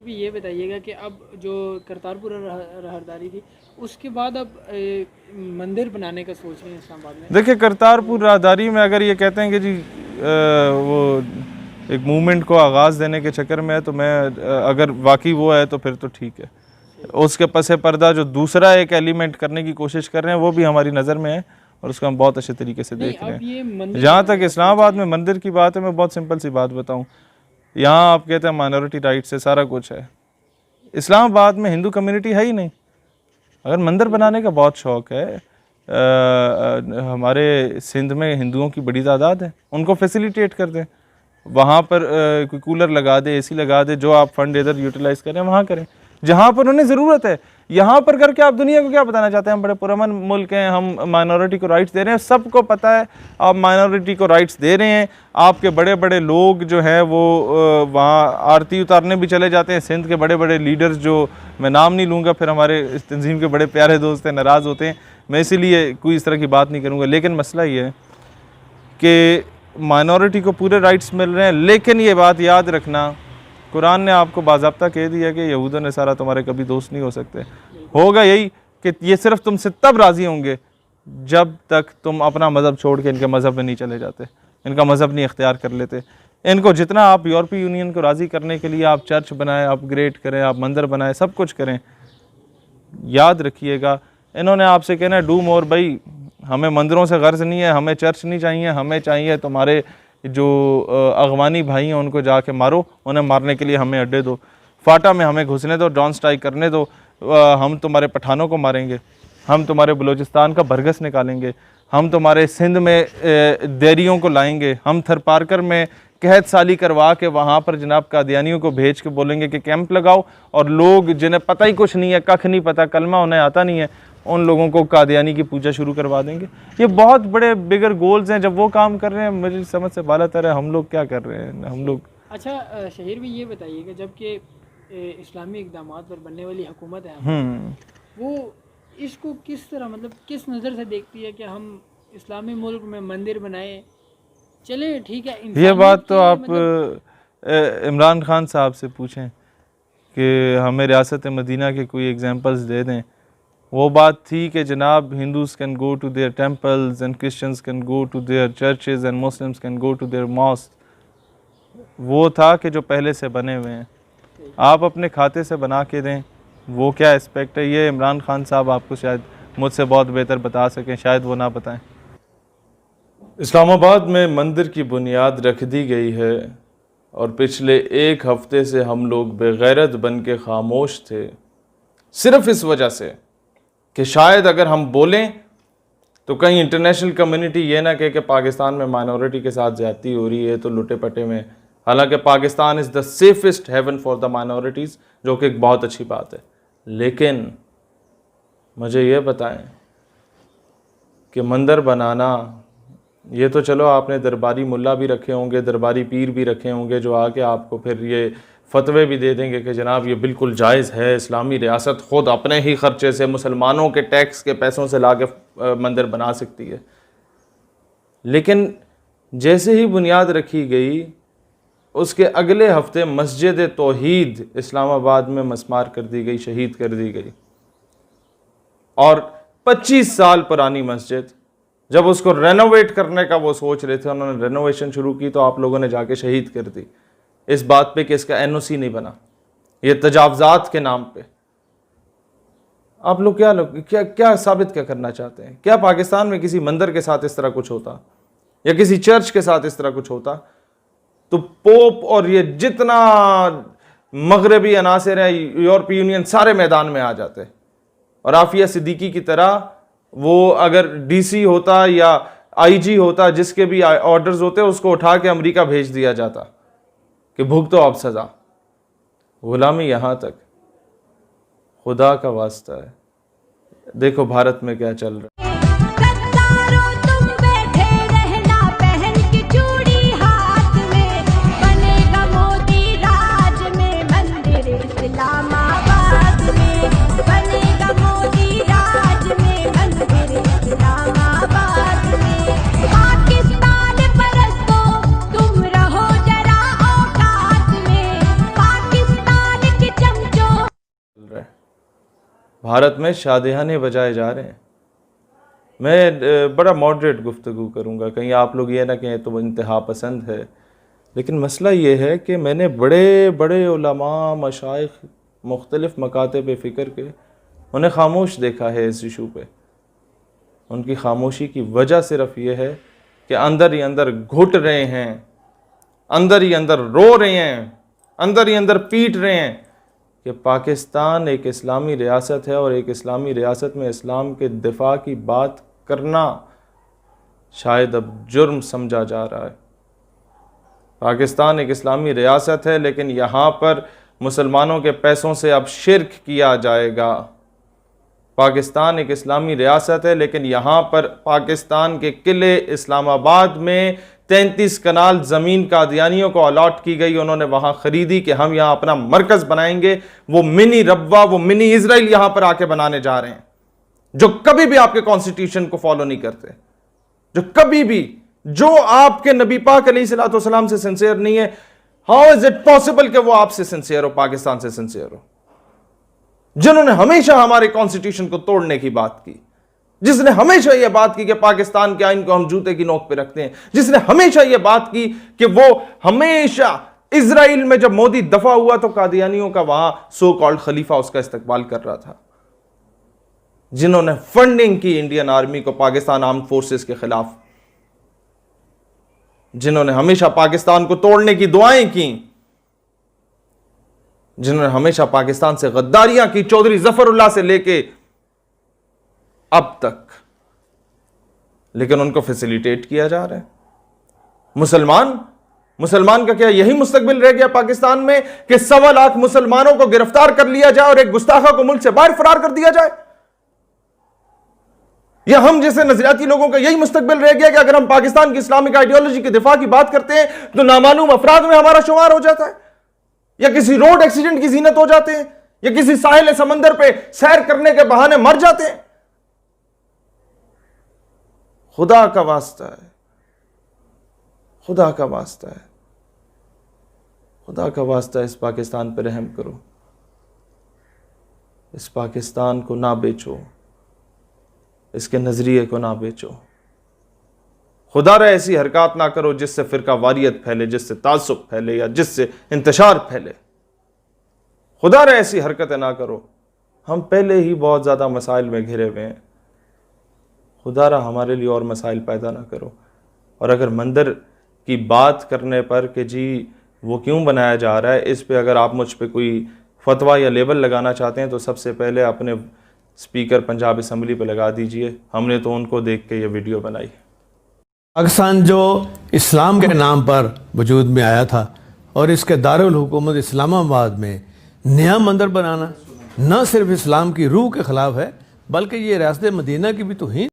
بھی یہ بتائیے گا کہ اب جو کرتارپور راہداری تھی اس کے بعد اب مندر بنانے کا سوچ رہے ہیں اسلام آباد میں. دیکھیں کرتارپور راہداری میں اگر یہ کہتے ہیں کہ جی وہ ایک موومنٹ کو آغاز دینے کے چکر میں ہے تو میں اگر واقعی وہ ہے تو پھر تو ٹھیک ہے. اس کے پس پردہ جو دوسرا ایک ایلیمنٹ کرنے کی کوشش کر رہے ہیں وہ بھی ہماری نظر میں ہے اور اس کو ہم بہت اچھے طریقے سے دیکھ رہے ہیں. جہاں تک اسلام آباد میں مندر کی بات ہے میں بہت سمپل سی بات بتاؤں. یہاں آپ کہتے ہیں مائنورٹی رائٹ سے سارا کچھ ہے. اسلام آباد میں ہندو کمیونٹی ہے ہی نہیں. اگر مندر بنانے کا بہت شوق ہے, ہمارے سندھ میں ہندوؤں کی بڑی تعداد ہے, ان کو فیسیلیٹیٹ کر دیں. وہاں پر کوئی کولر لگا دے, اے سی لگا دے, جو آپ فنڈ ادھر یوٹیلائز کریں وہاں کریں جہاں پر انہیں ضرورت ہے. یہاں پر کر کے آپ دنیا کو کیا بتانا چاہتے ہیں ہم بڑے پرامن ملک ہیں, ہم مائنورٹی کو رائٹس دے رہے ہیں. سب کو پتہ ہے آپ مائنورٹی کو رائٹس دے رہے ہیں. آپ کے بڑے بڑے لوگ جو ہیں وہ وہاں آرتی اتارنے بھی چلے جاتے ہیں. سندھ کے بڑے بڑے لیڈرز جو میں نام نہیں لوں گا, پھر ہمارے اس تنظیم کے بڑے پیارے دوست ہیں ناراض ہوتے ہیں, میں اسی لیے کوئی اس طرح کی بات نہیں کروں گا. لیکن مسئلہ یہ ہے کہ مائنورٹی کو پورے رائٹس مل رہے ہیں. لیکن یہ بات یاد رکھنا, قرآن نے آپ کو باضابطہ کہہ دیا کہ یہود و نصارہ تمہارے کبھی دوست نہیں ہو سکتے. ہوگا یہی کہ یہ صرف تم سے تب راضی ہوں گے جب تک تم اپنا مذہب چھوڑ کے ان کے مذہب میں نہیں چلے جاتے, ان کا مذہب نہیں اختیار کر لیتے. ان کو جتنا آپ یورپی یونین کو راضی کرنے کے لیے آپ چرچ بنائیں, اپ گریڈ کریں, آپ مندر بنائیں, سب کچھ کریں, یاد رکھیے گا انہوں نے آپ سے کہنا ہے ڈو مور. بھائی ہمیں مندروں سے غرض نہیں ہے, ہمیں چرچ نہیں چاہیے, ہمیں چاہیے تمہارے جو اغوانی بھائی ہیں ان کو جا کے مارو, انہیں مارنے کے لیے ہمیں اڈے دو, فاٹا میں ہمیں گھسنے دو, ڈرون سٹرائک کرنے دو, ہم تمہارے پٹھانوں کو ماریں گے, ہم تمہارے بلوچستان کا برگس نکالیں گے, ہم تمہارے سندھ میں دیریوں کو لائیں گے, ہم تھر پارکر میں قحط سالی کروا کے وہاں پر جناب قادیانیوں کو بھیج کے بولیں گے کہ کیمپ لگاؤ, اور لوگ جنہیں پتہ ہی کچھ نہیں ہے, ککھ نہیں پتہ, کلمہ انہیں آتا نہیں ہے, ان لوگوں کو قادیانی کی پوجا شروع کروا دیں گے. یہ بہت بڑے بگر گولز ہیں. جب وہ کام کر رہے ہیں مجھے سمجھ سے بالا تر ہے ہم لوگ کیا کر رہے ہیں ہم لوگ. اچھا شہیر بھی یہ بتائیے کہ جب کہ اسلامی اقدامات پر بننے والی حکومت ہے وہ اس کو کس طرح مطلب کس نظر سے دیکھتی ہے کہ ہم اسلامی ملک میں مندر بنائیں, چلیں ٹھیک ہے. یہ بات تو آپ عمران خان صاحب سے پوچھیں کہ ہمیں ریاست مدینہ کے کوئی ایگزامپلز دے دیں. وہ بات تھی کہ جناب Hindus can go to their temples and Christians can go to their churches and Muslims can go to their mosque. وہ تھا کہ جو پہلے سے بنے ہوئے ہیں آپ اپنے کھاتے سے بنا کے دیں. وہ کیا اسپیکٹ ہے یہ عمران خان صاحب آپ کو شاید مجھ سے بہت بہتر بتا سکیں, شاید وہ نہ بتائیں. اسلام آباد میں مندر کی بنیاد رکھ دی گئی ہے اور پچھلے ایک ہفتے سے ہم لوگ بے غیرت بن کے خاموش تھے, صرف اس وجہ سے کہ شاید اگر ہم بولیں تو کہیں انٹرنیشنل کمیونٹی یہ نہ کہے کہ پاکستان میں مائنورٹی کے ساتھ زیادتی ہو رہی ہے تو لٹے پٹے میں. حالانکہ Pakistan is the safest haven for the minorities, جو کہ ایک بہت اچھی بات ہے. لیکن مجھے یہ بتائیں کہ مندر بنانا, یہ تو چلو آپ نے درباری ملا بھی رکھے ہوں گے, درباری پیر بھی رکھے ہوں گے جو آ کے آپ کو پھر یہ فتوے بھی دے دیں گے کہ جناب یہ بالکل جائز ہے, اسلامی ریاست خود اپنے ہی خرچے سے مسلمانوں کے ٹیکس کے پیسوں سے لا کے مندر بنا سکتی ہے. لیکن جیسے ہی بنیاد رکھی گئی اس کے اگلے ہفتے مسجد توحید اسلام آباد میں مسمار کر دی گئی, شہید کر دی گئی. اور 25 سال پرانی مسجد, جب اس کو رینوویٹ کرنے کا وہ سوچ رہے تھے, انہوں نے رینوویشن شروع کی تو آپ لوگوں نے جا کے شہید کر دی اس بات پہ کہ اس کا NOC نہیں بنا, یہ تجاوزات کے نام پہ. آپ لوگ کیا ثابت کیا کرنا چاہتے ہیں؟ کیا پاکستان میں کسی مندر کے ساتھ اس طرح کچھ ہوتا یا کسی چرچ کے ساتھ اس طرح کچھ ہوتا تو پوپ اور یہ جتنا مغربی عناصر ہیں, یورپی یونین, سارے میدان میں آ جاتے. اور عافیہ صدیقی کی طرح وہ اگر DC ہوتا یا IG ہوتا, جس کے بھی آرڈرز ہوتے, اس کو اٹھا کے امریکہ بھیج دیا جاتا کہ بھگتو اب سزا. غلامی یہاں تک, خدا کا واسطہ ہے. دیکھو بھارت میں کیا چل رہا ہے. بھارت میں شادیانے بجائے جا رہے ہیں. میں بڑا ماڈریٹ گفتگو کروں گا, کہیں آپ لوگ یہ نہ کہیں تو انتہا پسند ہے, لیکن مسئلہ یہ ہے کہ میں نے بڑے بڑے علماء مشائخ مختلف مکاتب فکر کے انہیں خاموش دیکھا ہے اس ایشو پہ. ان کی خاموشی کی وجہ صرف یہ ہے کہ اندر ہی اندر گھٹ رہے ہیں, اندر ہی اندر رو رہے ہیں, اندر ہی اندر پیٹ رہے ہیں کہ پاکستان ایک اسلامی ریاست ہے اور ایک اسلامی ریاست میں اسلام کے دفاع کی بات کرنا شاید اب جرم سمجھا جا رہا ہے. پاکستان ایک اسلامی ریاست ہے, لیکن یہاں پر مسلمانوں کے پیسوں سے اب شرک کیا جائے گا. پاکستان ایک اسلامی ریاست ہے, لیکن یہاں پر پاکستان کے قلعے اسلام آباد میں 33 کنال زمین قادیانیوں کو الاٹ کی گئی, انہوں نے وہاں خریدی کہ ہم یہاں اپنا مرکز بنائیں گے. وہ منی ربوہ, وہ منی اسرائیل یہاں پر آ کے بنانے جا رہے ہیں, جو کبھی بھی آپ کے کانسٹیٹیوشن کو فالو نہیں کرتے, جو کبھی بھی, جو آپ کے نبی پاک علیہ الصلوۃ والسلام سے سنسیئر نہیں ہے. ہاؤ از اٹ پاسبل کہ وہ آپ سے سنسیئر ہو, پاکستان سے سنسیئر ہو؟ جنہوں نے ہمیشہ ہمارے کانسٹیٹیوشن کو توڑنے کی بات کی, جس نے ہمیشہ یہ بات کی کہ پاکستان کے آئین کو ہم جوتے کی نوک پہ رکھتے ہیں, جس نے ہمیشہ یہ بات کی کہ وہ ہمیشہ اسرائیل میں جب مودی دفع ہوا تو قادیانیوں کا وہاں سو کالڈ خلیفہ اس کا استقبال کر رہا تھا, جنہوں نے فنڈنگ کی انڈین آرمی کو پاکستان آرم فورسز کے خلاف, جنہوں نے ہمیشہ پاکستان کو توڑنے کی دعائیں کی, جنہوں نے ہمیشہ پاکستان سے غداریاں کی, چودھری ظفر اللہ سے لے کے اب تک, لیکن ان کو فیسیلیٹیٹ کیا جا رہا ہے. مسلمان کا کیا یہی مستقبل رہ گیا پاکستان میں کہ 1.25 لاکھ مسلمانوں کو گرفتار کر لیا جائے اور ایک گستاخہ کو ملک سے باہر فرار کر دیا جائے؟ یا ہم جیسے نظریاتی لوگوں کا یہی مستقبل رہ گیا کہ اگر ہم پاکستان کی اسلامک آئیڈیالوجی کے دفاع کی بات کرتے ہیں تو نامعلوم افراد میں ہمارا شمار ہو جاتا ہے, یا کسی روڈ ایکسیڈنٹ کی زینت ہو جاتے ہیں, یا کسی ساحل سمندر پہ سیر کرنے کے بہانے مر جاتے ہیں؟ خدا کا واسطہ ہے, خدا کا واسطہ ہے, خدا کا واسطہ ہے, اس پاکستان پہ رحم کرو, اس پاکستان کو نہ بیچو, اس کے نظریے کو نہ بیچو. خدا رہا ایسی حرکات نہ کرو جس سے فرقہ واریت پھیلے, جس سے تعصب پھیلے, یا جس سے انتشار پھیلے. خدا رہا ایسی حرکتیں نہ کرو. ہم پہلے ہی بہت زیادہ مسائل میں گھرے ہوئے ہیں, خدا رہا ہمارے لیے اور مسائل پیدا نہ کرو. اور اگر مندر کی بات کرنے پر کہ جی وہ کیوں بنایا جا رہا ہے, اس پہ اگر آپ مجھ پہ کوئی فتویٰ یا لیبل لگانا چاہتے ہیں تو سب سے پہلے اپنے اسپیکر پنجاب اسمبلی پہ لگا دیجئے. ہم نے تو ان کو دیکھ کے یہ ویڈیو بنائی. پاکستان جو اسلام کے نام پر وجود میں آیا تھا, اور اس کے دارالحکومت اسلام آباد میں نیا مندر بنانا نہ صرف اسلام کی روح کے خلاف ہے, بلکہ یہ ریاست مدینہ کی بھی توہین